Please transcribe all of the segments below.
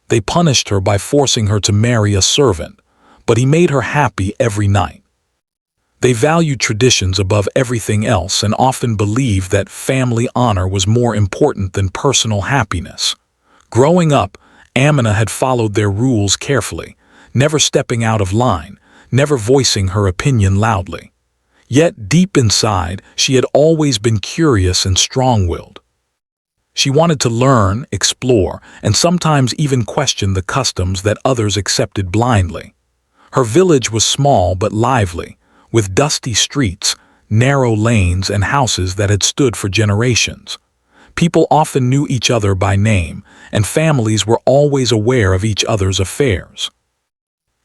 They punished her by forcing her to marry a servant, but he made her happy every night. They valued traditions above everything else and often believed that family honor was more important than personal happiness. Growing up, Amina had followed their rules carefully, never stepping out of line, never voicing her opinion loudly. Yet deep inside, she had always been curious and strong-willed. She wanted to learn, explore, and sometimes even question the customs that others accepted blindly. Her village was small but lively, with dusty streets, narrow lanes, and houses that had stood for generations. People often knew each other by name, and families were always aware of each other's affairs.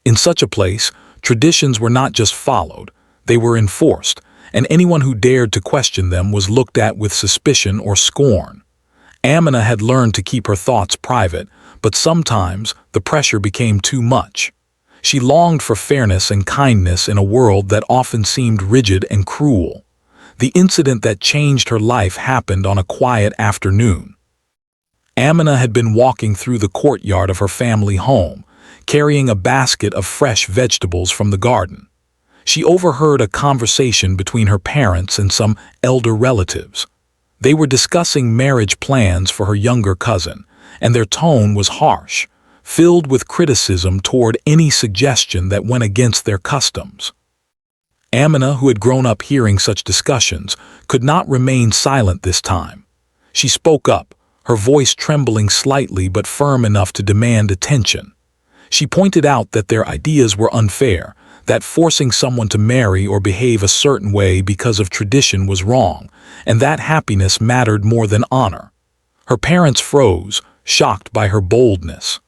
In such a place, traditions were not just followed, they were enforced, and anyone who dared to question them was looked at with suspicion or scorn. Amina had learned to keep her thoughts private, but sometimes the pressure became too much. She longed for fairness and kindness in a world that often seemed rigid and cruel. The incident that changed her life happened on a quiet afternoon. Amina had been walking through the courtyard of her family home, carrying a basket of fresh vegetables from the garden. She overheard a conversation between her parents and some elder relatives. They were discussing marriage plans for her younger cousin, and their tone was harsh, filled with criticism toward any suggestion that went against their customs. Amina, who had grown up hearing such discussions, could not remain silent this time. She spoke up, her voice trembling slightly but firm enough to demand attention. She pointed out that their ideas were unfair, that forcing someone to marry or behave a certain way because of tradition was wrong, and that happiness mattered more than honor. Her parents froze, shocked by her boldness.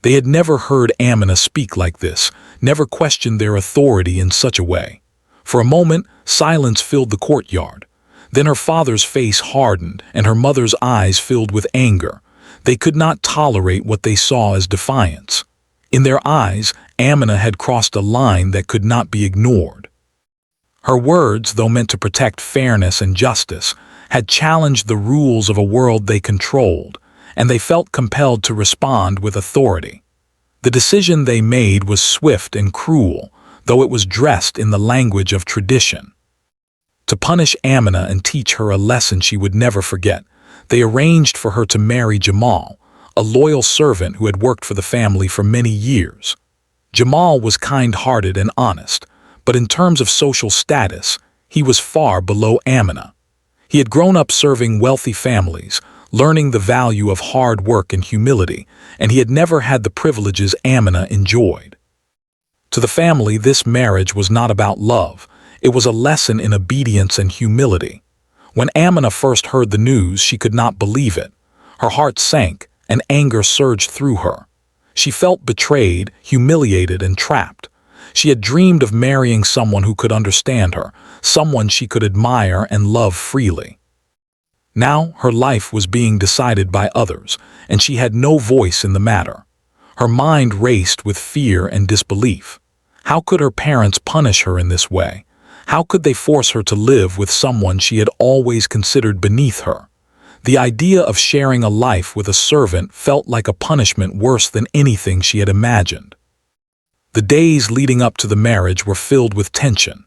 They had never heard Amina speak like this, never questioned their authority in such a way. For a moment, silence filled the courtyard. Then her father's face hardened and her mother's eyes filled with anger. They could not tolerate what they saw as defiance. In their eyes, Amina had crossed a line that could not be ignored. Her words, though meant to protect fairness and justice, had challenged the rules of a world they controlled, and they felt compelled to respond with authority. The decision they made was swift and cruel, though it was dressed in the language of tradition. To punish Amina and teach her a lesson she would never forget, they arranged for her to marry Jamal, a loyal servant who had worked for the family for many years. Jamal was kind-hearted and honest, but in terms of social status, he was far below Amina. He had grown up serving wealthy families, learning the value of hard work and humility, and he had never had the privileges Amina enjoyed. To the family, this marriage was not about love. It was a lesson in obedience and humility. When Amina first heard the news, she could not believe it. Her heart sank, and anger surged through her. She felt betrayed, humiliated, and trapped. She had dreamed of marrying someone who could understand her, someone she could admire and love freely. Now her life was being decided by others, and she had no voice in the matter. Her mind raced with fear and disbelief. How could her parents punish her in this way? How could they force her to live with someone she had always considered beneath her? The idea of sharing a life with a servant felt like a punishment worse than anything she had imagined. The days leading up to the marriage were filled with tension.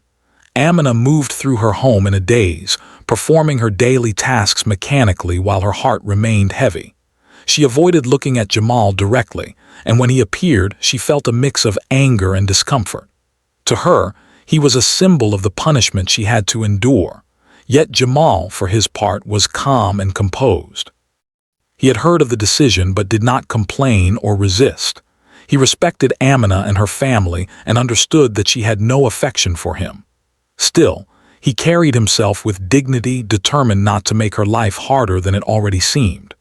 Amina moved through her home in a daze, performing her daily tasks mechanically while her heart remained heavy. She avoided looking at Jamal directly, and when he appeared, she felt a mix of anger and discomfort. To her, he was a symbol of the punishment she had to endure. Yet Jamal, for his part, was calm and composed. He had heard of the decision but did not complain or resist. He respected Amina and her family and understood that she had no affection for him. Still, he carried himself with dignity, determined not to make her life harder than it already seemed.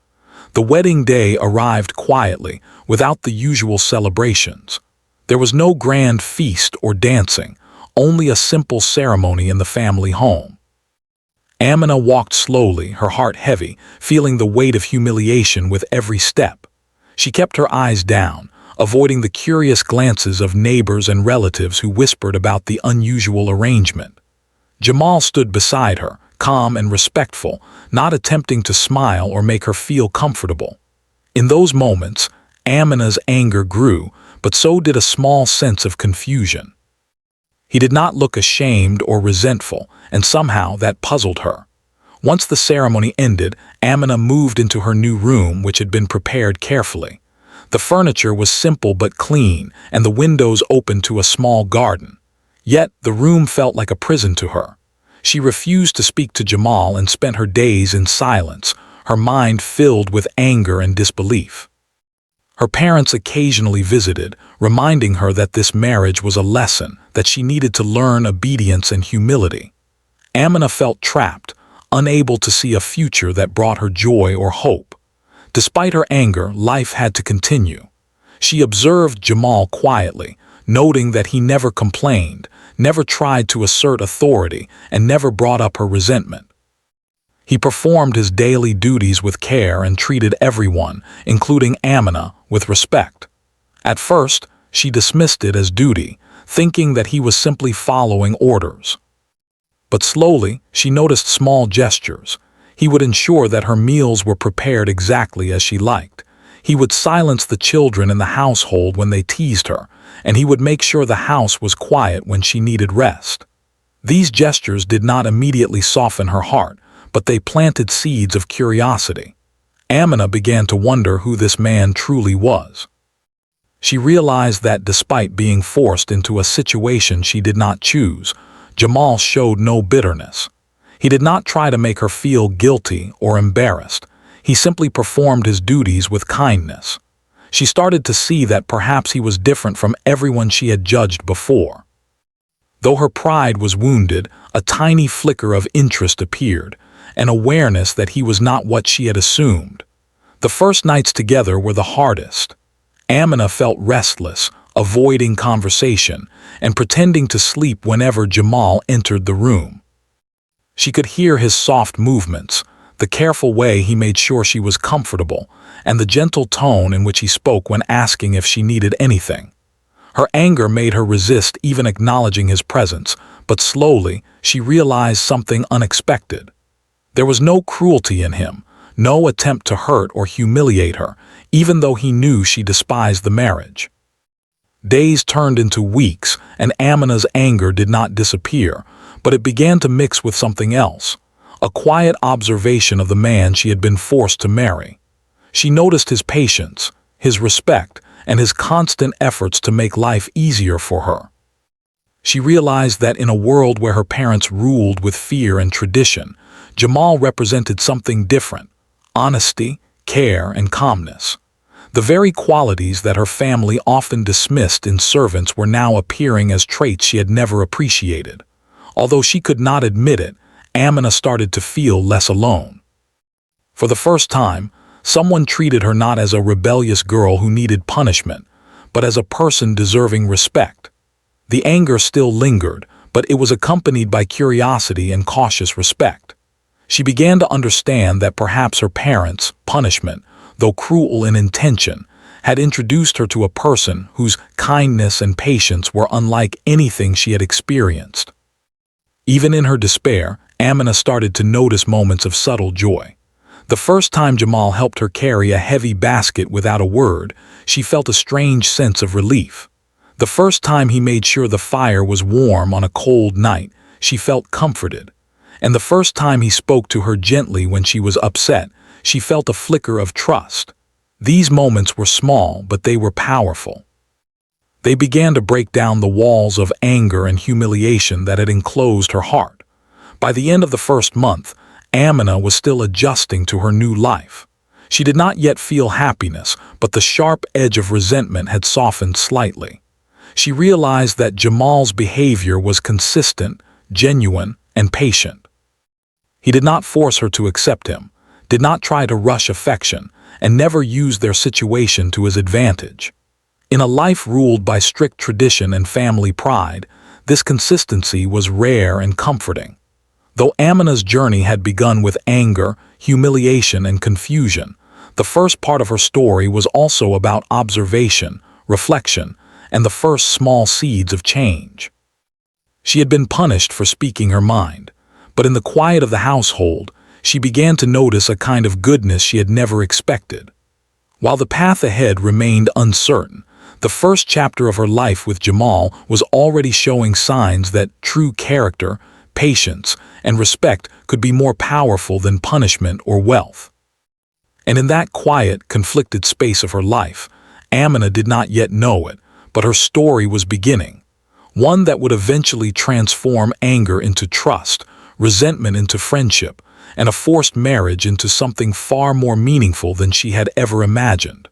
The wedding day arrived quietly, without the usual celebrations. There was no grand feast or dancing, only a simple ceremony in the family home. Amina walked slowly, her heart heavy, feeling the weight of humiliation with every step. She kept her eyes down, avoiding the curious glances of neighbors and relatives who whispered about the unusual arrangement. Jamal stood beside her, calm and respectful, not attempting to smile or make her feel comfortable. In those moments, Amina's anger grew, but so did a small sense of confusion. He did not look ashamed or resentful, and somehow that puzzled her. Once the ceremony ended, Amina moved into her new room, which had been prepared carefully. The furniture was simple but clean, and the windows opened to a small garden. Yet the room felt like a prison to her. She refused to speak to Jamal and spent her days in silence, her mind filled with anger and disbelief. Her parents occasionally visited, reminding her that this marriage was a lesson, that she needed to learn obedience and humility. Amina felt trapped, unable to see a future that brought her joy or hope. Despite her anger, life had to continue. She observed Jamal quietly, noting that he never complained, never tried to assert authority, and never brought up her resentment. He performed his daily duties with care and treated everyone, including Amina, with respect. At first, she dismissed it as duty, thinking that he was simply following orders. But slowly, she noticed small gestures. He would ensure that her meals were prepared exactly as she liked. He would silence the children in the household when they teased her, and he would make sure the house was quiet when she needed rest. These gestures did not immediately soften her heart, but they planted seeds of curiosity. Amina began to wonder who this man truly was. She realized that despite being forced into a situation she did not choose, Jamal showed no bitterness. He did not try to make her feel guilty or embarrassed. He simply performed his duties with kindness. She started to see that perhaps he was different from everyone she had judged before. Though her pride was wounded, a tiny flicker of interest appeared, an awareness that he was not what she had assumed. The first nights together were the hardest. Amina felt restless, avoiding conversation, and pretending to sleep whenever Jamal entered the room. She could hear his soft movements, the careful way he made sure she was comfortable, and the gentle tone in which he spoke when asking if she needed anything. Her anger made her resist even acknowledging his presence, but slowly she realized something unexpected. There was no cruelty in him, no attempt to hurt or humiliate her, even though he knew she despised the marriage. Days turned into weeks, and Amina's anger did not disappear, but it began to mix with something else, a quiet observation of the man she had been forced to marry. She noticed his patience, his respect, and his constant efforts to make life easier for her. She realized that in a world where her parents ruled with fear and tradition, Jamal represented something different: honesty, care, and calmness. The very qualities that her family often dismissed in servants were now appearing as traits she had never appreciated. Although she could not admit it, Amina started to feel less alone. For the first time, someone treated her not as a rebellious girl who needed punishment, but as a person deserving respect. The anger still lingered, but it was accompanied by curiosity and cautious respect. She began to understand that perhaps her parents' punishment, though cruel in intention, had introduced her to a person whose kindness and patience were unlike anything she had experienced. Even in her despair, Amina started to notice moments of subtle joy. The first time Jamal helped her carry a heavy basket without a word, she felt a strange sense of relief. The first time he made sure the fire was warm on a cold night, she felt comforted. And the first time he spoke to her gently when she was upset, she felt a flicker of trust. These moments were small, but they were powerful. They began to break down the walls of anger and humiliation that had enclosed her heart. By the end of the first month, Amina was still adjusting to her new life. She did not yet feel happiness, but the sharp edge of resentment had softened slightly. She realized that Jamal's behavior was consistent, genuine, and patient. He did not force her to accept him, did not try to rush affection, and never used their situation to his advantage. In a life ruled by strict tradition and family pride, this consistency was rare and comforting. Though Amina's journey had begun with anger, humiliation, and confusion, the first part of her story was also about observation, reflection, and the first small seeds of change. She had been punished for speaking her mind, but in the quiet of the household, she began to notice a kind of goodness she had never expected. While the path ahead remained uncertain, the first chapter of her life with Jamal was already showing signs that true character, patience, and respect could be more powerful than punishment or wealth. And in that quiet, conflicted space of her life, Amina did not yet know it, but her story was beginning. One that would eventually transform anger into trust, resentment into friendship, and a forced marriage into something far more meaningful than she had ever imagined.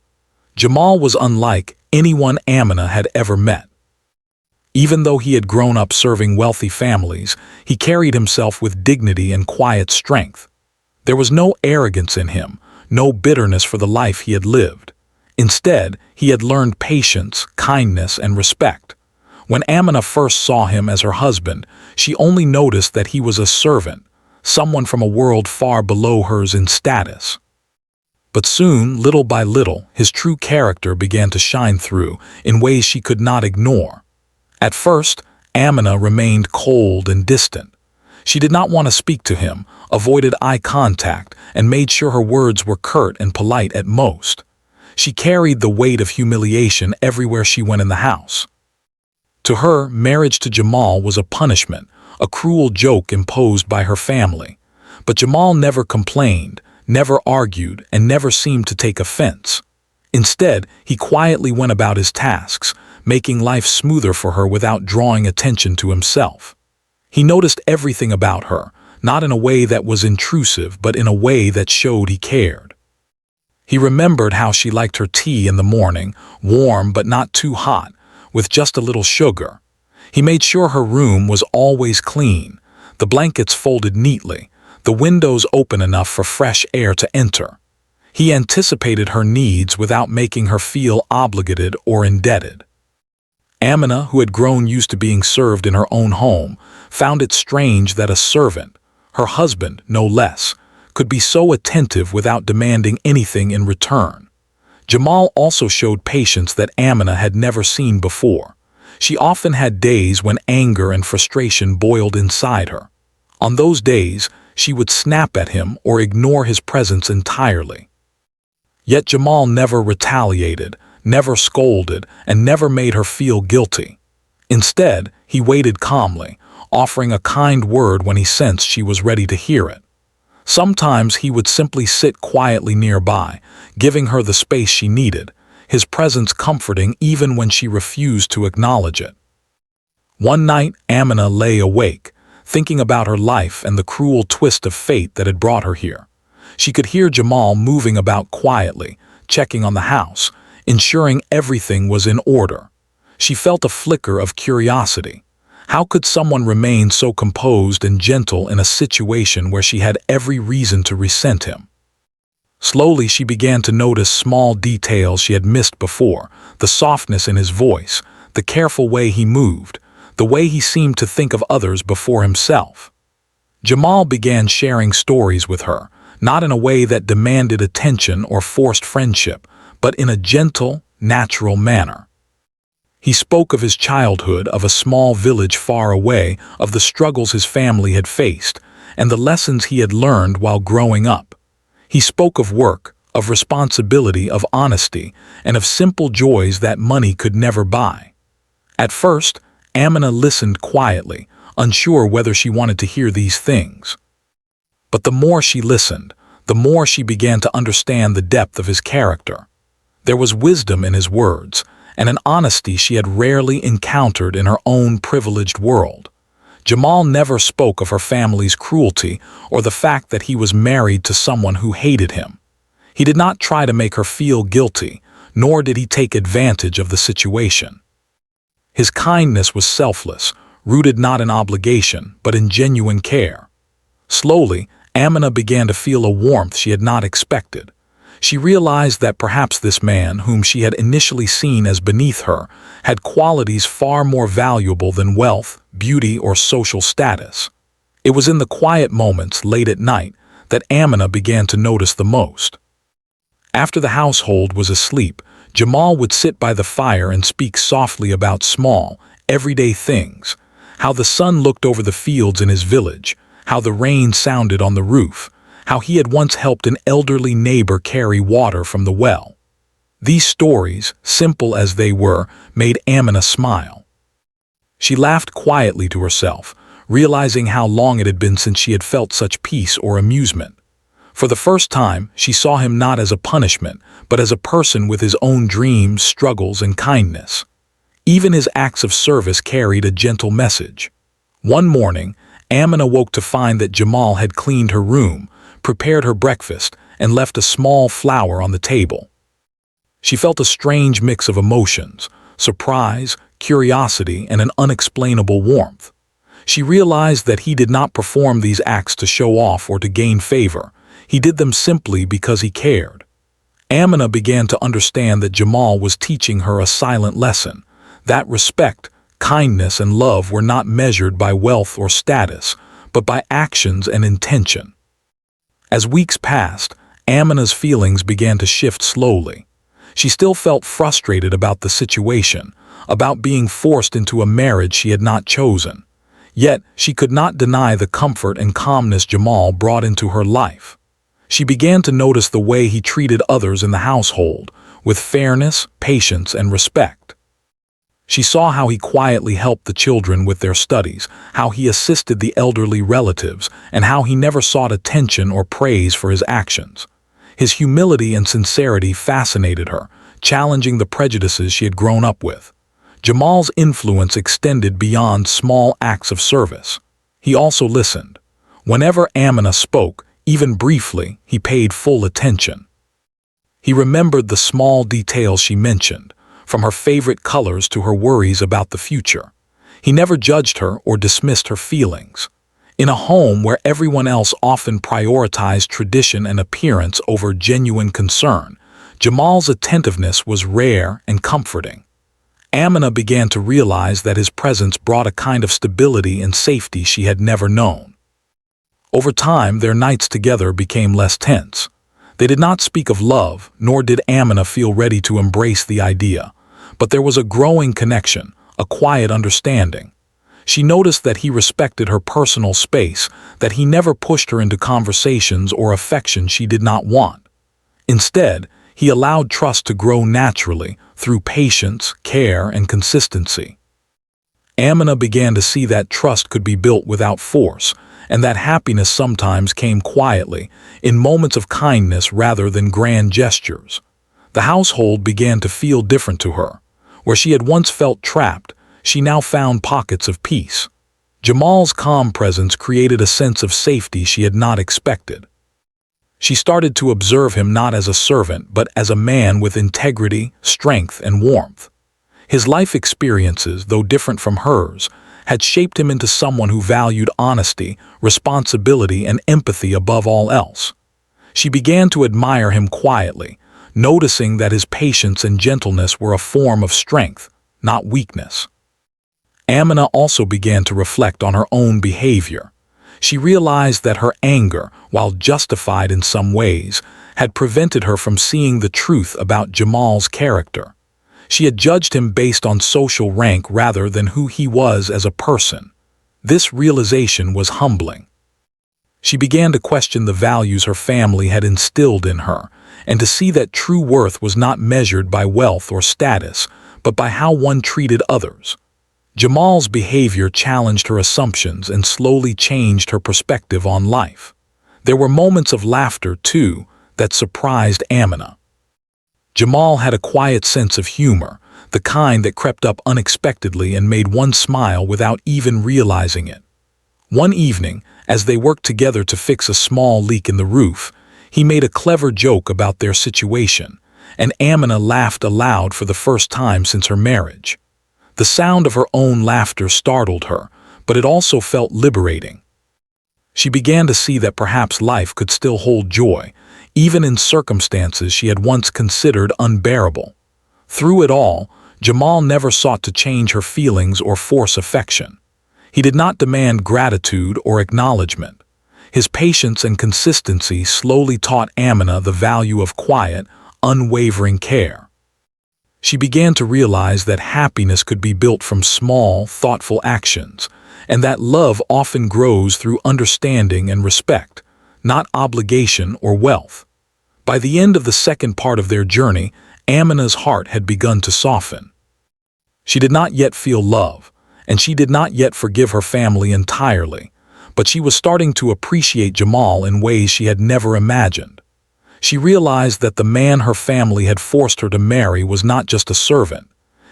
Jamal was unlike anyone Amina had ever met. Even though he had grown up serving wealthy families, he carried himself with dignity and quiet strength. There was no arrogance in him, no bitterness for the life he had lived. Instead, he had learned patience, kindness, and respect. When Amina first saw him as her husband, she only noticed that he was a servant, someone from a world far below hers in status. But soon, little by little, his true character began to shine through in ways she could not ignore. At first, Amina remained cold and distant. She did not want to speak to him, avoided eye contact, and made sure her words were curt and polite at most. She carried the weight of humiliation everywhere she went in the house. To her, marriage to Jamal was a punishment, a cruel joke imposed by her family. But Jamal never complained, never argued, and never seemed to take offense. Instead, he quietly went about his tasks, making life smoother for her without drawing attention to himself. He noticed everything about her, not in a way that was intrusive, but in a way that showed he cared. He remembered how she liked her tea in the morning, warm but not too hot, with just a little sugar. He made sure her room was always clean, the blankets folded neatly, the windows open enough for fresh air to enter. He anticipated her needs without making her feel obligated or indebted. Amina, who had grown used to being served in her own home, found it strange that a servant, her husband no less, could be so attentive without demanding anything in return. Jamal also showed patience that Amina had never seen before. She often had days when anger and frustration boiled inside her. On those days, she would snap at him or ignore his presence entirely. Yet Jamal never retaliated, never scolded, and never made her feel guilty. Instead, he waited calmly, offering a kind word when he sensed she was ready to hear it. Sometimes he would simply sit quietly nearby, giving her the space she needed, his presence comforting even when she refused to acknowledge it. One night, Amina lay awake, thinking about her life and the cruel twist of fate that had brought her here. She could hear Jamal moving about quietly, checking on the house, ensuring everything was in order. She felt a flicker of curiosity. How could someone remain so composed and gentle in a situation where she had every reason to resent him? Slowly, she began to notice small details she had missed before, the softness in his voice, the careful way he moved, the way he seemed to think of others before himself. Jamal began sharing stories with her, not in a way that demanded attention or forced friendship, but in a gentle, natural manner. He spoke of his childhood, of a small village far away, of the struggles his family had faced, and the lessons he had learned while growing up. He spoke of work, of responsibility, of honesty, and of simple joys that money could never buy. At first, Amina listened quietly, unsure whether she wanted to hear these things. But the more she listened, the more she began to understand the depth of his character. There was wisdom in his words, and an honesty she had rarely encountered in her own privileged world. Jamal never spoke of her family's cruelty or the fact that he was married to someone who hated him. He did not try to make her feel guilty, nor did he take advantage of the situation. His kindness was selfless, rooted not in obligation, but in genuine care. Slowly, Amina began to feel a warmth she had not expected. She realized that perhaps this man, whom she had initially seen as beneath her, had qualities far more valuable than wealth, beauty, or social status. It was in the quiet moments, late at night, that Amina began to notice the most. After the household was asleep, Jamal would sit by the fire and speak softly about small, everyday things, how the sun looked over the fields in his village, how the rain sounded on the roof, how he had once helped an elderly neighbor carry water from the well. These stories, simple as they were, made Amina smile. She laughed quietly to herself, realizing how long it had been since she had felt such peace or amusement. For the first time, she saw him not as a punishment, but as a person with his own dreams, struggles, and kindness. Even his acts of service carried a gentle message. One morning, Amina woke to find that Jamal had cleaned her room, prepared her breakfast, and left a small flower on the table. She felt a strange mix of emotions: surprise, curiosity, and an unexplainable warmth. She realized that he did not perform these acts to show off or to gain favor. He did them simply because he cared. Amina began to understand that Jamal was teaching her a silent lesson, that respect, kindness, and love were not measured by wealth or status, but by actions and intention. As weeks passed, Amina's feelings began to shift slowly. She still felt frustrated about the situation, about being forced into a marriage she had not chosen. Yet, she could not deny the comfort and calmness Jamal brought into her life. She began to notice the way he treated others in the household, with fairness, patience, and respect. She saw how he quietly helped the children with their studies, how he assisted the elderly relatives, and how he never sought attention or praise for his actions. His humility and sincerity fascinated her, challenging the prejudices she had grown up with. Jamal's influence extended beyond small acts of service. He also listened. Whenever Amina spoke, even briefly, he paid full attention. He remembered the small details she mentioned, from her favorite colors to her worries about the future. He never judged her or dismissed her feelings. In a home where everyone else often prioritized tradition and appearance over genuine concern, Jamal's attentiveness was rare and comforting. Amina began to realize that his presence brought a kind of stability and safety she had never known. Over time, their nights together became less tense. They did not speak of love, nor did Amina feel ready to embrace the idea. But there was a growing connection, a quiet understanding. She noticed that he respected her personal space, that he never pushed her into conversations or affection she did not want. Instead, he allowed trust to grow naturally through patience, care, and consistency. Amina began to see that trust could be built without force, and that happiness sometimes came quietly, in moments of kindness rather than grand gestures. The household began to feel different to her. Where she had once felt trapped, she now found pockets of peace. Jamal's calm presence created a sense of safety she had not expected. She started to observe him not as a servant, but as a man with integrity, strength, and warmth. His life experiences, though different from hers, had shaped him into someone who valued honesty, responsibility, and empathy above all else. She began to admire him quietly, noticing that his patience and gentleness were a form of strength, not weakness. Amina also began to reflect on her own behavior. She realized that her anger, while justified in some ways, had prevented her from seeing the truth about Jamal's character. She had judged him based on social rank rather than who he was as a person. This realization was humbling. She began to question the values her family had instilled in her, and to see that true worth was not measured by wealth or status, but by how one treated others. Jamal's behavior challenged her assumptions and slowly changed her perspective on life. There were moments of laughter, too, that surprised Amina. Jamal had a quiet sense of humor, the kind that crept up unexpectedly and made one smile without even realizing it. One evening, as they worked together to fix a small leak in the roof, he made a clever joke about their situation, and Amina laughed aloud for the first time since her marriage. The sound of her own laughter startled her, but it also felt liberating. She began to see that perhaps life could still hold joy, even in circumstances she had once considered unbearable. Through it all, Jamal never sought to change her feelings or force affection. He did not demand gratitude or acknowledgement. His patience and consistency slowly taught Amina the value of quiet, unwavering care. She began to realize that happiness could be built from small, thoughtful actions, and that love often grows through understanding and respect, not obligation or wealth. By the end of the second part of their journey, Amina's heart had begun to soften. She did not yet feel love, and she did not yet forgive her family entirely, but she was starting to appreciate Jamal in ways she had never imagined. She realized that the man her family had forced her to marry was not just a servant.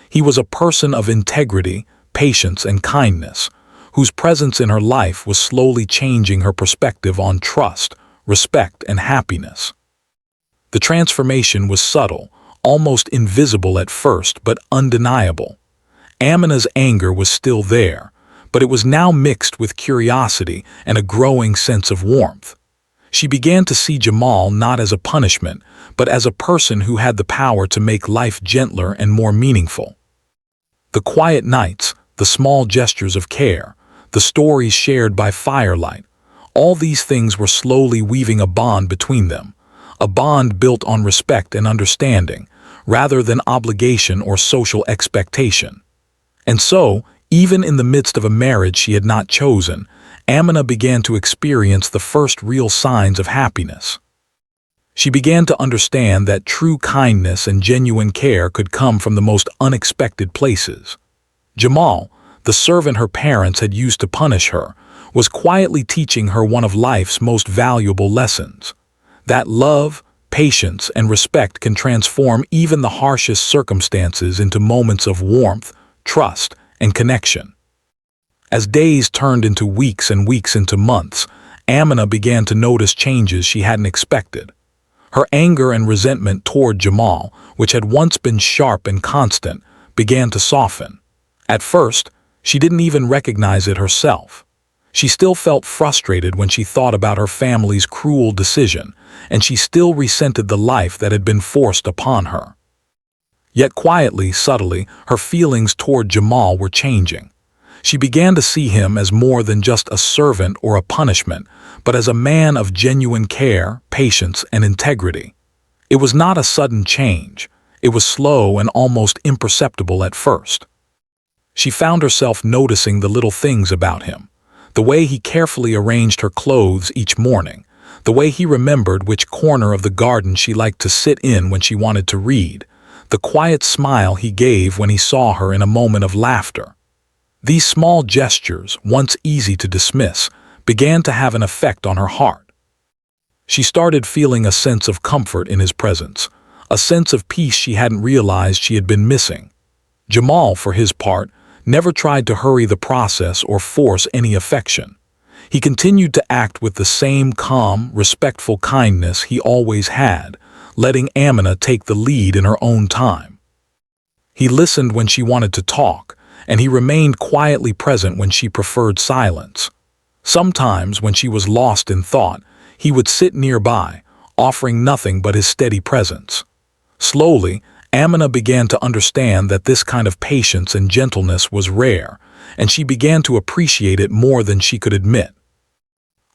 He was a person of integrity, patience, and kindness, whose presence in her life was slowly changing her perspective on trust, respect, and happiness. The transformation was subtle, almost invisible at first, but undeniable. Amina's anger was still there, but it was now mixed with curiosity and a growing sense of warmth. She began to see Jamal not as a punishment, but as a person who had the power to make life gentler and more meaningful. The quiet nights, the small gestures of care, the stories shared by firelight, all these things were slowly weaving a bond between them, a bond built on respect and understanding, rather than obligation or social expectation. And so, even in the midst of a marriage she had not chosen, Amina began to experience the first real signs of happiness. She began to understand that true kindness and genuine care could come from the most unexpected places. Jamal, the servant her parents had used to punish her, was quietly teaching her one of life's most valuable lessons: that love, patience, and respect can transform even the harshest circumstances into moments of warmth, trust, and connection. As days turned into weeks and weeks into months, Amina began to notice changes she hadn't expected. Her anger and resentment toward Jamal, which had once been sharp and constant, began to soften. At first, she didn't even recognize it herself. She still felt frustrated when she thought about her family's cruel decision, and she still resented the life that had been forced upon her. Yet quietly, subtly, her feelings toward Jamal were changing. She began to see him as more than just a servant or a punishment, but as a man of genuine care, patience, and integrity. It was not a sudden change. It was slow and almost imperceptible at first. She found herself noticing the little things about him: the way he carefully arranged her clothes each morning, the way he remembered which corner of the garden she liked to sit in when she wanted to read, the quiet smile he gave when he saw her in a moment of laughter. These small gestures, once easy to dismiss, began to have an effect on her heart. She started feeling a sense of comfort in his presence, a sense of peace she hadn't realized she had been missing. Jamal, for his part, never tried to hurry the process or force any affection. He continued to act with the same calm, respectful kindness he always had, letting Amina take the lead in her own time. He listened when she wanted to talk, and he remained quietly present when she preferred silence. Sometimes, when she was lost in thought, he would sit nearby, offering nothing but his steady presence. Slowly, Amina began to understand that this kind of patience and gentleness was rare, and she began to appreciate it more than she could admit.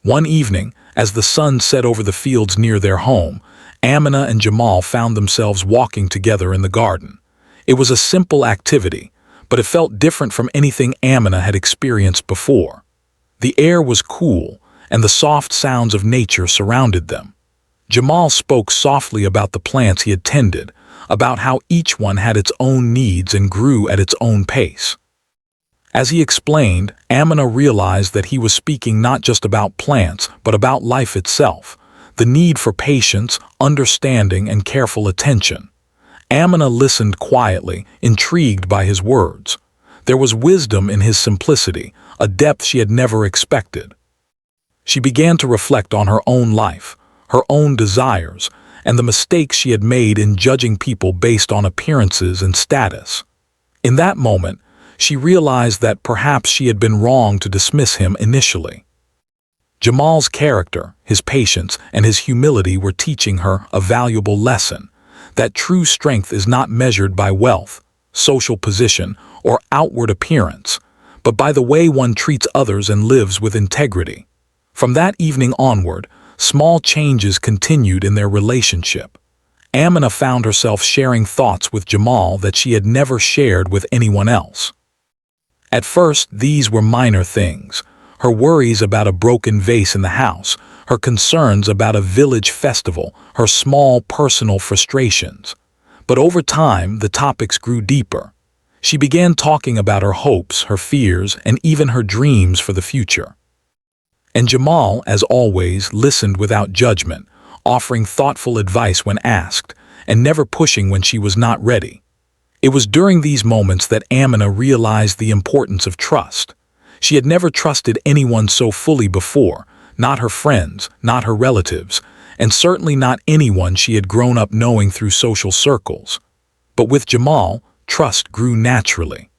One evening, as the sun set over the fields near their home, Amina and Jamal found themselves walking together in the garden. It was a simple activity, but it felt different from anything Amina had experienced before. The air was cool, and the soft sounds of nature surrounded them. Jamal spoke softly about the plants he had tended, about how each one had its own needs and grew at its own pace. As he explained, Amina realized that he was speaking not just about plants, but about life itself, the need for patience, understanding, and careful attention. Amina listened quietly, intrigued by his words. There was wisdom in his simplicity, a depth she had never expected. She began to reflect on her own life, her own desires, and the mistakes she had made in judging people based on appearances and status. In that moment, she realized that perhaps she had been wrong to dismiss him initially. Jamal's character, his patience, and his humility were teaching her a valuable lesson: that true strength is not measured by wealth, social position, or outward appearance, but by the way one treats others and lives with integrity. From that evening onward, small changes continued in their relationship. Amina found herself sharing thoughts with Jamal that she had never shared with anyone else. At first, these were minor things: her worries about a broken vase in the house, her concerns about a village festival, her small personal frustrations. But over time, the topics grew deeper. She began talking about her hopes, her fears, and even her dreams for the future. And Jamal, as always, listened without judgment, offering thoughtful advice when asked, and never pushing when she was not ready. It was during these moments that Amina realized the importance of trust. She had never trusted anyone so fully before, not her friends, not her relatives, and certainly not anyone she had grown up knowing through social circles. But with Jamal, trust grew naturally.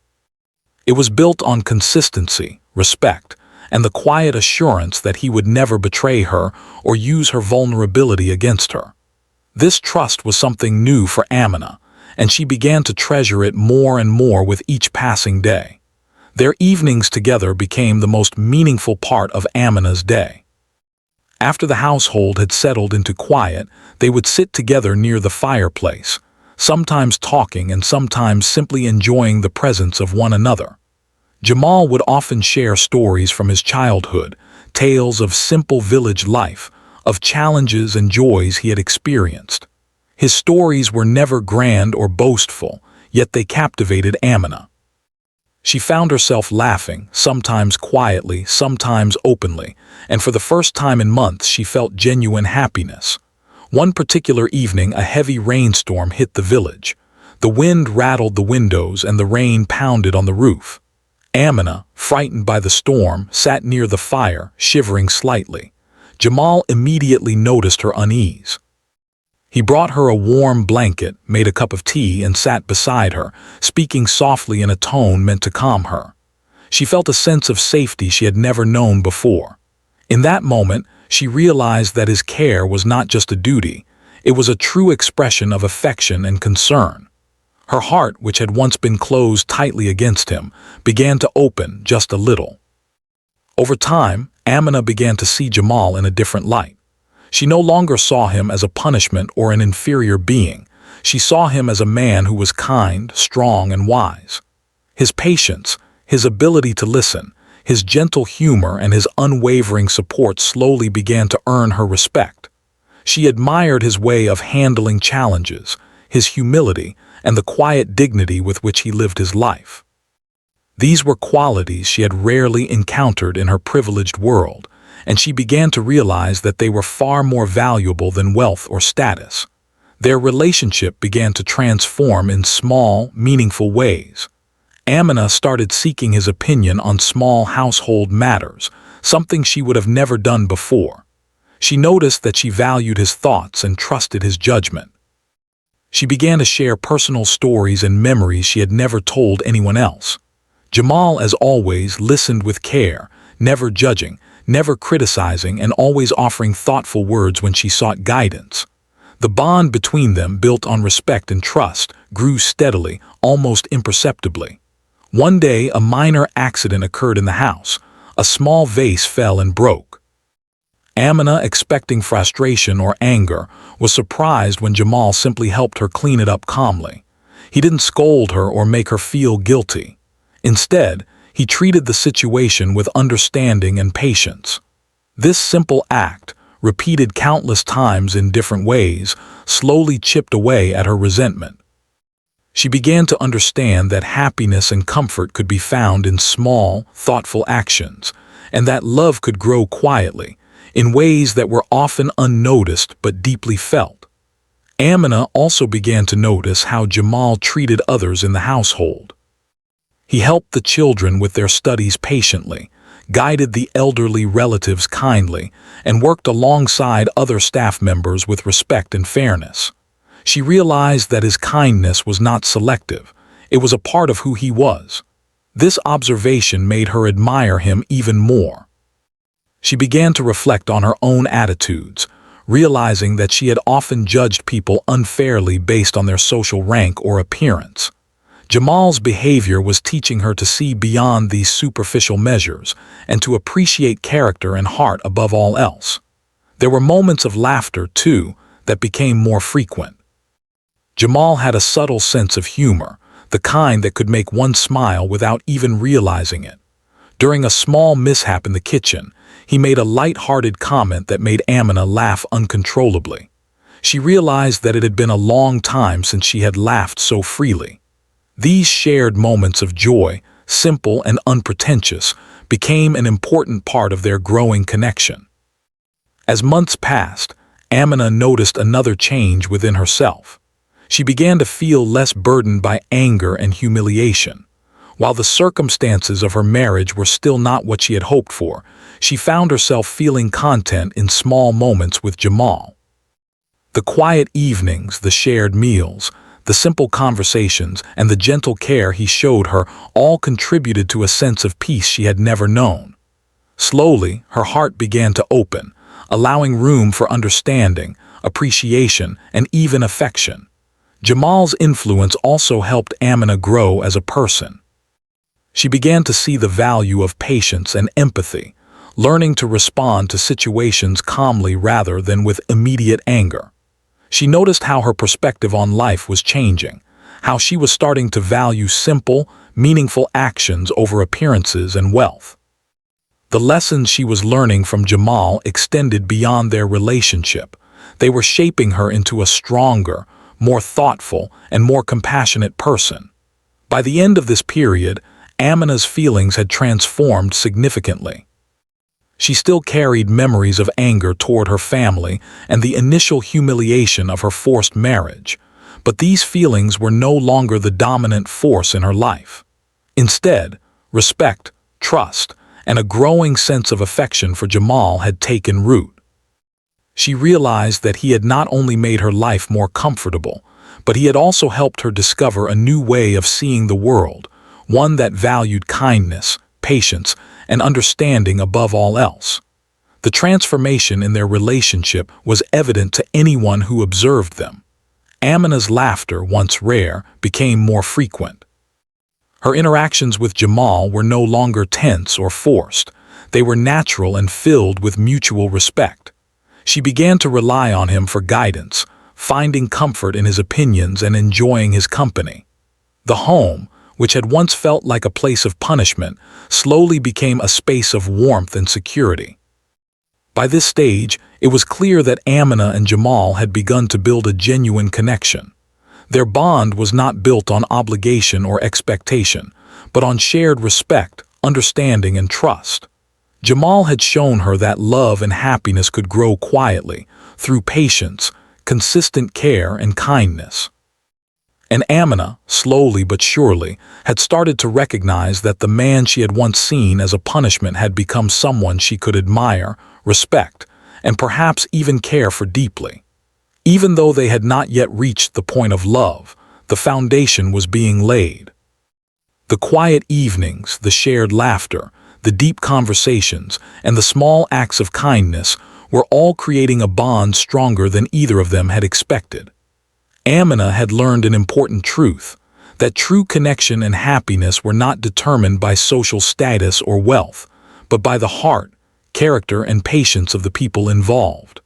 It was built on consistency, respect, and the quiet assurance that he would never betray her or use her vulnerability against her. This trust was something new for Amina, and she began to treasure it more and more with each passing day. Their evenings together became the most meaningful part of Amina's day. After the household had settled into quiet, they would sit together near the fireplace, sometimes talking and sometimes simply enjoying the presence of one another. Jamal would often share stories from his childhood, tales of simple village life, of challenges and joys he had experienced. His stories were never grand or boastful, yet they captivated Amina. She found herself laughing, sometimes quietly, sometimes openly, and for the first time in months she felt genuine happiness. One particular evening, a heavy rainstorm hit the village. The wind rattled the windows and the rain pounded on the roof. Amina, frightened by the storm, sat near the fire, shivering slightly. Jamal immediately noticed her unease. He brought her a warm blanket, made a cup of tea, and sat beside her, speaking softly in a tone meant to calm her. She felt a sense of safety she had never known before. In that moment, she realized that his care was not just a duty, it was a true expression of affection and concern. Her heart, which had once been closed tightly against him, began to open just a little. Over time, Amina began to see Jamal in a different light. She no longer saw him as a punishment or an inferior being. She saw him as a man who was kind, strong, and wise. His patience, his ability to listen, his gentle humor, and his unwavering support slowly began to earn her respect. She admired his way of handling challenges, his humility, and the quiet dignity with which he lived his life. These were qualities she had rarely encountered in her privileged world, and she began to realize that they were far more valuable than wealth or status. Their relationship began to transform in small, meaningful ways. Amina started seeking his opinion on small household matters, something she would have never done before. She noticed that she valued his thoughts and trusted his judgment. She began to share personal stories and memories she had never told anyone else. Jamal, as always, listened with care, never judging, never criticizing, and always offering thoughtful words when she sought guidance. The bond between them, built on respect and trust, grew steadily, almost imperceptibly. One day, a minor accident occurred in the house. A small vase fell and broke. Amina, expecting frustration or anger, was surprised when Jamal simply helped her clean it up calmly. He didn't scold her or make her feel guilty. Instead, he treated the situation with understanding and patience. This simple act, repeated countless times in different ways, slowly chipped away at her resentment. She began to understand that happiness and comfort could be found in small, thoughtful actions, and that love could grow quietly, in ways that were often unnoticed but deeply felt. Amina also began to notice how Jamal treated others in the household. He helped the children with their studies patiently, guided the elderly relatives kindly, and worked alongside other staff members with respect and fairness. She realized that his kindness was not selective, it was a part of who he was. This observation made her admire him even more. She began to reflect on her own attitudes, realizing that she had often judged people unfairly based on their social rank or appearance. Jamal's behavior was teaching her to see beyond these superficial measures and to appreciate character and heart above all else. There were moments of laughter, too, that became more frequent. Jamal had a subtle sense of humor, the kind that could make one smile without even realizing it. During a small mishap in the kitchen, he made a light-hearted comment that made Amina laugh uncontrollably. She realized that it had been a long time since she had laughed so freely. These shared moments of joy, simple and unpretentious, became an important part of their growing connection. As months passed, Amina noticed another change within herself. She began to feel less burdened by anger and humiliation. While the circumstances of her marriage were still not what she had hoped for, she found herself feeling content in small moments with Jamal. The quiet evenings, the shared meals, the simple conversations, and the gentle care he showed her all contributed to a sense of peace she had never known. Slowly, her heart began to open, allowing room for understanding, appreciation, and even affection. Jamal's influence also helped Amina grow as a person. She began to see the value of patience and empathy, learning to respond to situations calmly rather than with immediate anger. She noticed how her perspective on life was changing, how she was starting to value simple, meaningful actions over appearances and wealth. The lessons she was learning from Jamal extended beyond their relationship. They were shaping her into a stronger, more thoughtful, and more compassionate person. By the end of this period, Amina's feelings had transformed significantly. She still carried memories of anger toward her family and the initial humiliation of her forced marriage, but these feelings were no longer the dominant force in her life. Instead, respect, trust, and a growing sense of affection for Jamal had taken root. She realized that he had not only made her life more comfortable, but he had also helped her discover a new way of seeing the world, one that valued kindness, patience, and understanding above all else. The transformation in their relationship was evident to anyone who observed them. Amina's laughter, once rare, became more frequent. Her interactions with Jamal were no longer tense or forced. They were natural and filled with mutual respect. She began to rely on him for guidance, finding comfort in his opinions and enjoying his company. The home, which had once felt like a place of punishment, slowly became a space of warmth and security. By this stage, it was clear that Amina and Jamal had begun to build a genuine connection. Their bond was not built on obligation or expectation, but on shared respect, understanding, and trust. Jamal had shown her that love and happiness could grow quietly, through patience, consistent care, and kindness. And Amina, slowly but surely, had started to recognize that the man she had once seen as a punishment had become someone she could admire, respect, and perhaps even care for deeply. Even though they had not yet reached the point of love, the foundation was being laid. The quiet evenings, the shared laughter, the deep conversations, and the small acts of kindness were all creating a bond stronger than either of them had expected. Amina had learned an important truth, that true connection and happiness were not determined by social status or wealth, but by the heart, character, and patience of the people involved.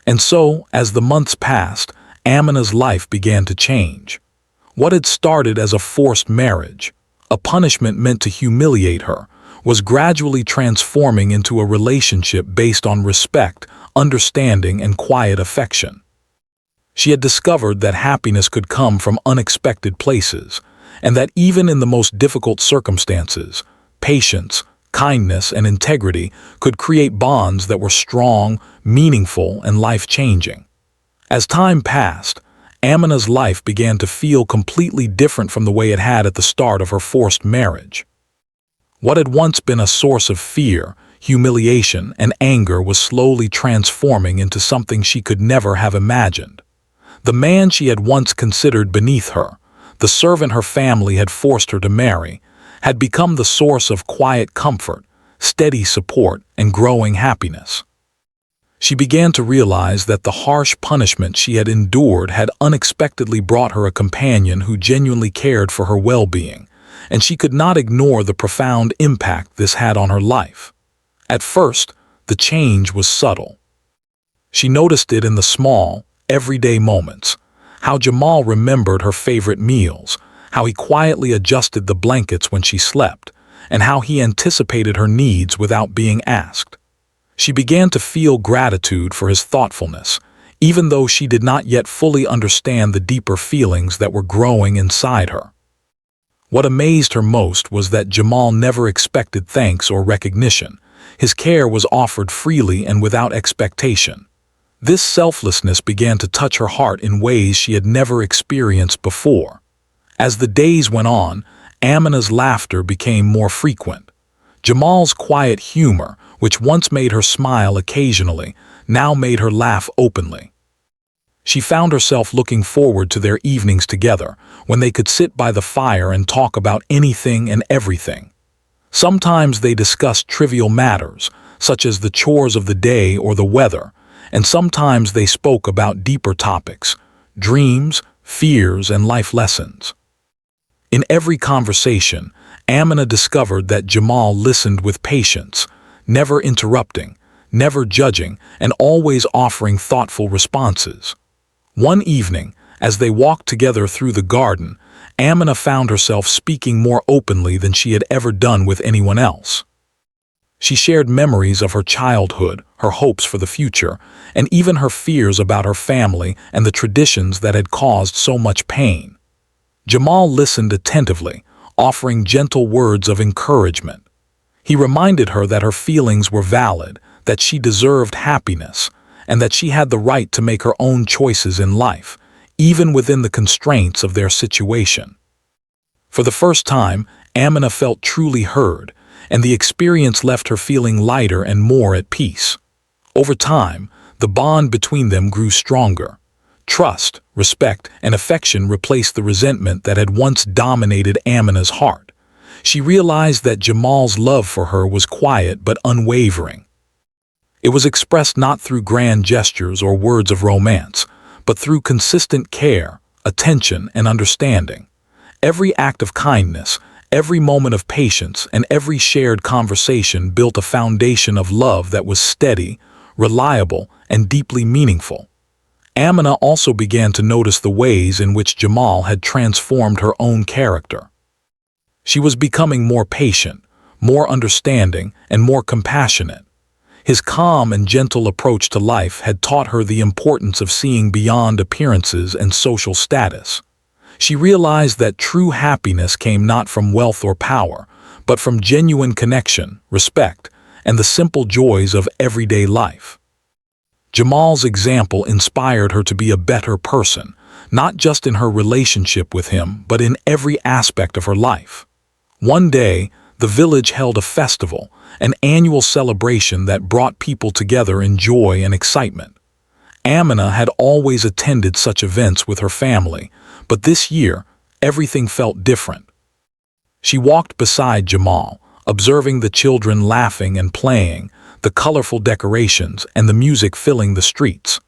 And so, as the months passed, Amina's life began to change. What had started as a forced marriage, a punishment meant to humiliate her, was gradually transforming into a relationship based on respect, understanding, and quiet affection. She had discovered that happiness could come from unexpected places, and that even in the most difficult circumstances, patience, kindness, and integrity could create bonds that were strong, meaningful, and life-changing. As time passed, Amina's life began to feel completely different from the way it had at the start of her forced marriage. What had once been a source of fear, humiliation, and anger was slowly transforming into something she could never have imagined. The man she had once considered beneath her, the servant her family had forced her to marry, had become the source of quiet comfort, steady support, and growing happiness. She began to realize that the harsh punishment she had endured had unexpectedly brought her a companion who genuinely cared for her well-being, and she could not ignore the profound impact this had on her life. At first, the change was subtle. She noticed it in the small, everyday moments, how Jamal remembered her favorite meals, how he quietly adjusted the blankets when she slept, and how he anticipated her needs without being asked. She began to feel gratitude for his thoughtfulness, even though she did not yet fully understand the deeper feelings that were growing inside her. What amazed her most was that Jamal never expected thanks or recognition. His care was offered freely and without expectation. This selflessness began to touch her heart in ways she had never experienced before. As the days went on, Amina's laughter became more frequent. Jamal's quiet humor, which once made her smile occasionally, now made her laugh openly. She found herself looking forward to their evenings together, when they could sit by the fire and talk about anything and everything. Sometimes they discussed trivial matters, such as the chores of the day or the weather, and sometimes they spoke about deeper topics, dreams, fears, and life lessons. In every conversation, Amina discovered that Jamal listened with patience, never interrupting, never judging, and always offering thoughtful responses. One evening, as they walked together through the garden, Amina found herself speaking more openly than she had ever done with anyone else. She shared memories of her childhood, her hopes for the future, and even her fears about her family and the traditions that had caused so much pain. Jamal listened attentively, offering gentle words of encouragement. He reminded her that her feelings were valid, that she deserved happiness, and that she had the right to make her own choices in life, even within the constraints of their situation. For the first time, Amina felt truly heard, and the experience left her feeling lighter and more at peace. Over time, the bond between them grew stronger. Trust, respect, and affection replaced the resentment that had once dominated Amina's heart. She realized that Jamal's love for her was quiet but unwavering. It was expressed not through grand gestures or words of romance, but through consistent care, attention, and understanding. Every act of kindness, every moment of patience, and every shared conversation built a foundation of love that was steady, reliable, and deeply meaningful. Amina also began to notice the ways in which Jamal had transformed her own character. She was becoming more patient, more understanding, and more compassionate. His calm and gentle approach to life had taught her the importance of seeing beyond appearances and social status. She realized that true happiness came not from wealth or power, but from genuine connection, respect, and the simple joys of everyday life. Jamal's example inspired her to be a better person, not just in her relationship with him, but in every aspect of her life. One day, the village held a festival, an annual celebration that brought people together in joy and excitement. Amina had always attended such events with her family, but this year, everything felt different. She walked beside Jamal, observing the children laughing and playing, the colorful decorations, and the music filling the streets.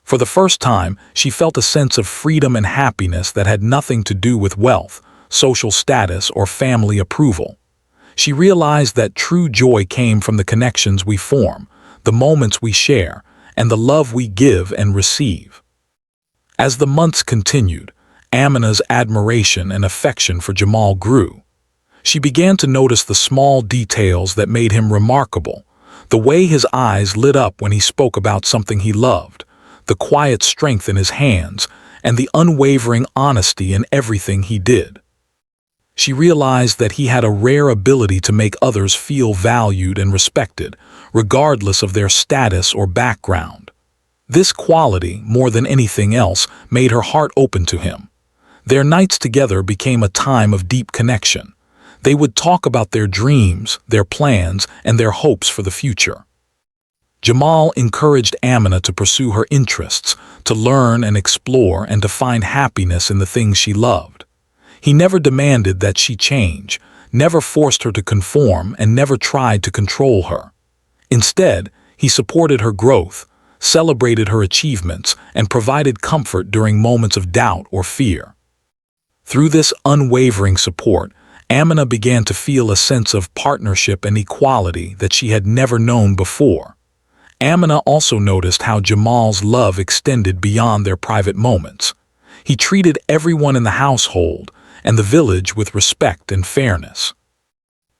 For the first time, she felt a sense of freedom and happiness that had nothing to do with wealth, social status, or family approval. She realized that true joy came from the connections we form, the moments we share, and the love we give and receive. As the months continued, Amina's admiration and affection for Jamal grew. She began to notice the small details that made him remarkable, the way his eyes lit up when he spoke about something he loved, the quiet strength in his hands, and the unwavering honesty in everything he did. She realized that he had a rare ability to make others feel valued and respected, regardless of their status or background. This quality, more than anything else, made her heart open to him. Their nights together became a time of deep connection. They would talk about their dreams, their plans, and their hopes for the future. Jamal encouraged Amina to pursue her interests, to learn and explore, and to find happiness in the things she loved. He never demanded that she change, never forced her to conform, and never tried to control her. Instead, he supported her growth, celebrated her achievements, and provided comfort during moments of doubt or fear. Through this unwavering support, Amina began to feel a sense of partnership and equality that she had never known before. Amina also noticed how Jamal's love extended beyond their private moments. He treated everyone in the household and the village with respect and fairness.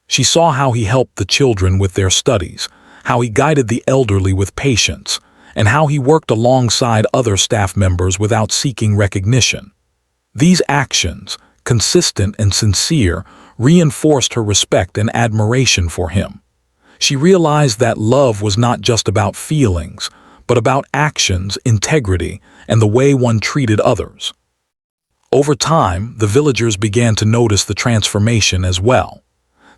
She saw how he helped the children with their studies, how he guided the elderly with patience, and how he worked alongside other staff members without seeking recognition. These actions, consistent and sincere, reinforced her respect and admiration for him. She realized that love was not just about feelings, but about actions, integrity, and the way one treated others. Over time, the villagers began to notice the transformation as well.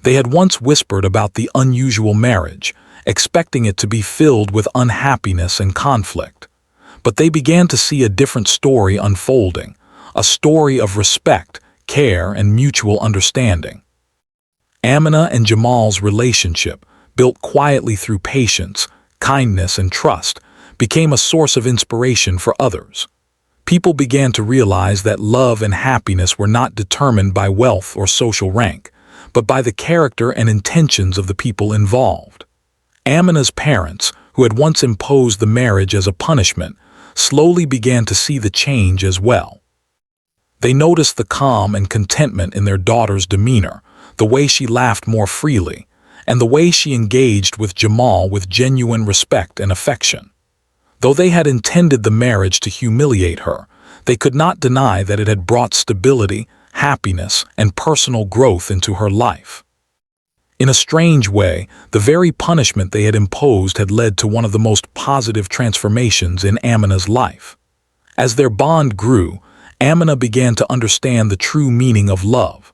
They had once whispered about the unusual marriage, expecting it to be filled with unhappiness and conflict. But they began to see a different story unfolding, a story of respect, care, and mutual understanding. Amina and Jamal's relationship, built quietly through patience, kindness, and trust, became a source of inspiration for others. People began to realize that love and happiness were not determined by wealth or social rank, but by the character and intentions of the people involved. Amina's parents, who had once imposed the marriage as a punishment, slowly began to see the change as well. They noticed the calm and contentment in their daughter's demeanor, the way she laughed more freely, and the way she engaged with Jamal with genuine respect and affection. Though they had intended the marriage to humiliate her, they could not deny that it had brought stability, happiness, and personal growth into her life. In a strange way, the very punishment they had imposed had led to one of the most positive transformations in Amina's life. As their bond grew, Amina began to understand the true meaning of love.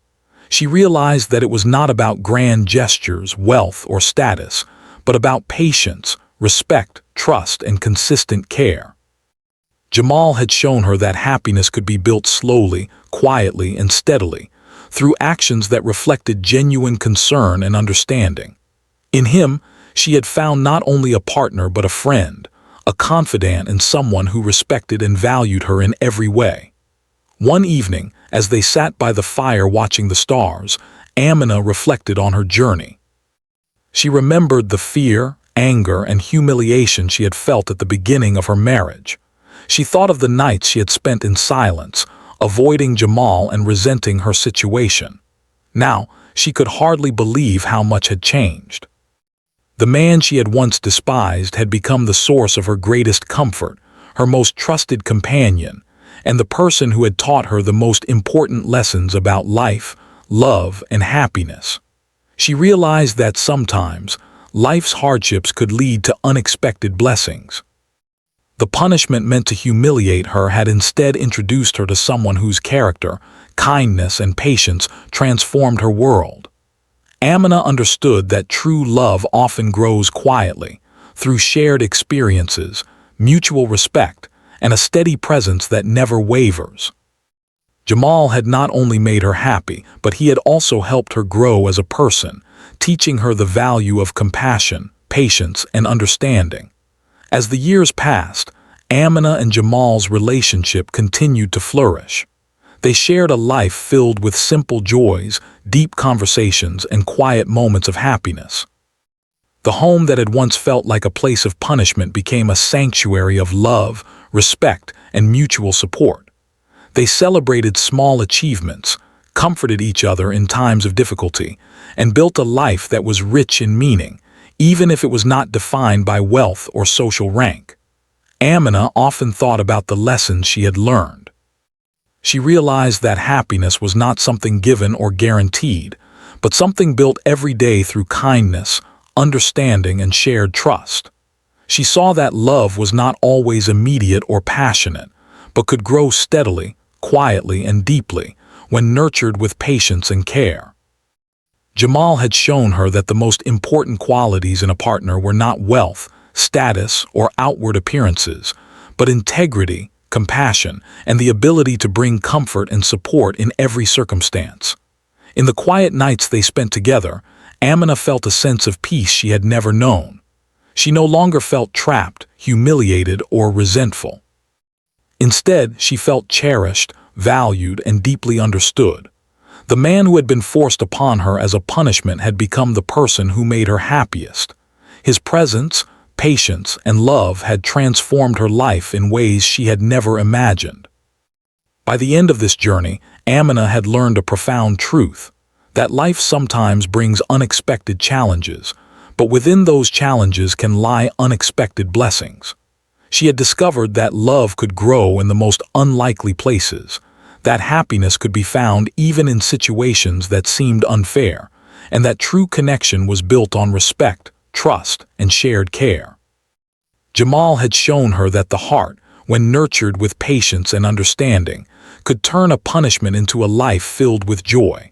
She realized that it was not about grand gestures, wealth, or status, but about patience, respect, trust, and consistent care. Jamal had shown her that happiness could be built slowly, quietly, and steadily, through actions that reflected genuine concern and understanding. In him, she had found not only a partner but a friend, a confidant, and someone who respected and valued her in every way. One evening, as they sat by the fire watching the stars, Amina reflected on her journey. She remembered the fear, anger, and humiliation she had felt at the beginning of her marriage. She thought of the nights she had spent in silence, avoiding Jamal and resenting her situation. Now, she could hardly believe how much had changed. The man she had once despised had become the source of her greatest comfort, her most trusted companion, and the person who had taught her the most important lessons about life, love, and happiness. She realized that sometimes, life's hardships could lead to unexpected blessings. The punishment meant to humiliate her had instead introduced her to someone whose character, kindness, and patience transformed her world. Amina understood that true love often grows quietly, through shared experiences, mutual respect, and a steady presence that never wavers. Jamal had not only made her happy, but he had also helped her grow as a person, teaching her the value of compassion, patience, and understanding. As the years passed, Amina and Jamal's relationship continued to flourish. They shared a life filled with simple joys, deep conversations, and quiet moments of happiness. The home that had once felt like a place of punishment became a sanctuary of love, respect, and mutual support. They celebrated small achievements, comforted each other in times of difficulty, and built a life that was rich in meaning, even if it was not defined by wealth or social rank. Amina often thought about the lessons she had learned. She realized that happiness was not something given or guaranteed, but something built every day through kindness, understanding, and shared trust. She saw that love was not always immediate or passionate, but could grow steadily, quietly, and deeply when nurtured with patience and care. Jamal had shown her that the most important qualities in a partner were not wealth, status, or outward appearances, but integrity, compassion, and the ability to bring comfort and support in every circumstance. In the quiet nights they spent together, Amina felt a sense of peace she had never known. She no longer felt trapped, humiliated, or resentful. Instead, she felt cherished, valued, and deeply understood. The man who had been forced upon her as a punishment had become the person who made her happiest. His presence, patience, and love had transformed her life in ways she had never imagined. By the end of this journey, Amina had learned a profound truth, that life sometimes brings unexpected challenges, but within those challenges can lie unexpected blessings. She had discovered that love could grow in the most unlikely places, that happiness could be found even in situations that seemed unfair, and that true connection was built on respect, trust, and shared care. Jamal had shown her that the heart, when nurtured with patience and understanding, could turn a punishment into a life filled with joy.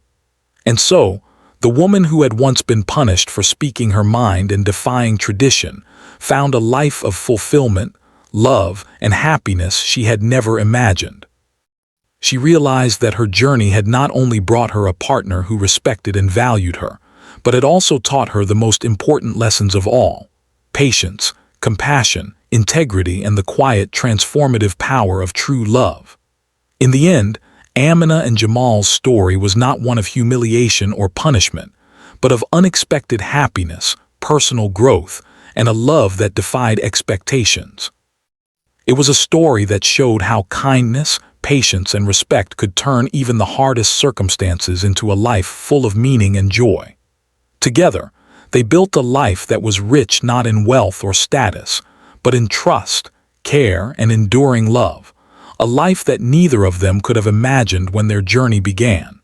And so, the woman who had once been punished for speaking her mind and defying tradition found a life of fulfillment, love, and happiness she had never imagined. She realized that her journey had not only brought her a partner who respected and valued her, but had also taught her the most important lessons of all: patience, compassion, integrity, and the quiet, transformative power of true love. In the end, Amina and Jamal's story was not one of humiliation or punishment, but of unexpected happiness, personal growth, and a love that defied expectations. It was a story that showed how kindness, patience, and respect could turn even the hardest circumstances into a life full of meaning and joy. Together, they built a life that was rich not in wealth or status, but in trust, care, and enduring love, a life that neither of them could have imagined when their journey began.